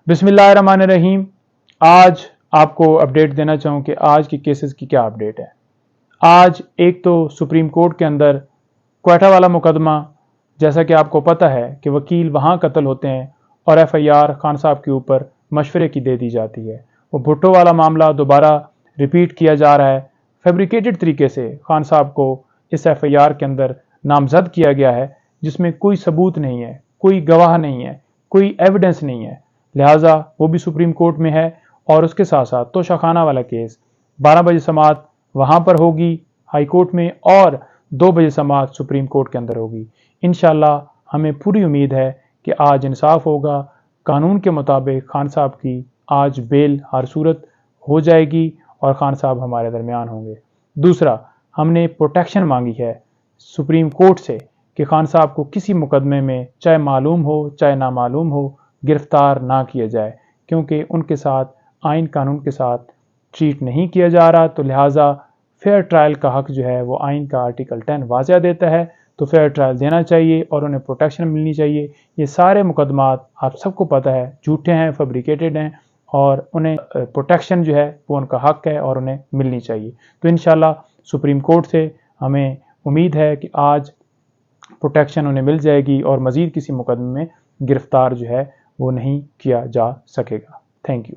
बिस्मिल्लाहिर्रहमानिर्रहीम। आज आपको अपडेट देना चाहूँ कि आज की केसेस की क्या अपडेट है। आज एक तो सुप्रीम कोर्ट के अंदर क्वेटा वाला मुकदमा, जैसा कि आपको पता है कि वकील वहाँ कत्ल होते हैं और FIR खान साहब के ऊपर मशवरे की दे दी जाती है। वो भुट्टो वाला मामला दोबारा रिपीट किया जा रहा है। फैब्रिकेटेड तरीके से खान साहब को इस FIR के अंदर नामजद किया गया है, जिसमें कोई सबूत नहीं है, कोई गवाह नहीं है, कोई एविडेंस नहीं है। लिहाजा वो भी सुप्रीम कोर्ट में है और उसके साथ साथ तोशाखाना वाला केस 12 बजे समाअत वहाँ पर होगी हाई कोर्ट में और 2 बजे समाअत सुप्रीम कोर्ट के अंदर होगी। इंशाल्लाह हमें पूरी उम्मीद है कि आज इंसाफ होगा। कानून के मुताबिक खान साहब की आज बेल हर सूरत हो जाएगी और खान साहब हमारे दरमियान होंगे। दूसरा, हमने प्रोटेक्शन मांगी है सुप्रीम कोर्ट से कि खान साहब को किसी मुकदमे में चाहे मालूम हो चाहे नामालूम हो गिरफ्तार ना किया जाए, क्योंकि उनके साथ आइन कानून के साथ ट्रीट नहीं किया जा रहा। तो लिहाजा फेयर ट्रायल का हक जो है वो आइन का आर्टिकल 10 वाज़ह देता है, तो फेयर ट्रायल देना चाहिए और उन्हें प्रोटेक्शन मिलनी चाहिए। ये सारे मुकदमात आप सबको पता है झूठे हैं, फैब्रिकेटेड हैं और उन्हें प्रोटेक्शन जो है वो उनका हक है और उन्हें मिलनी चाहिए। तो इंशाल्लाह सुप्रीम कोर्ट से हमें उम्मीद है कि आज प्रोटेक्शन उन्हें मिल जाएगी और मज़ीद किसी मुकदमे में गिरफ्तार जो है वो नहीं किया जा सकेगा। Thank you.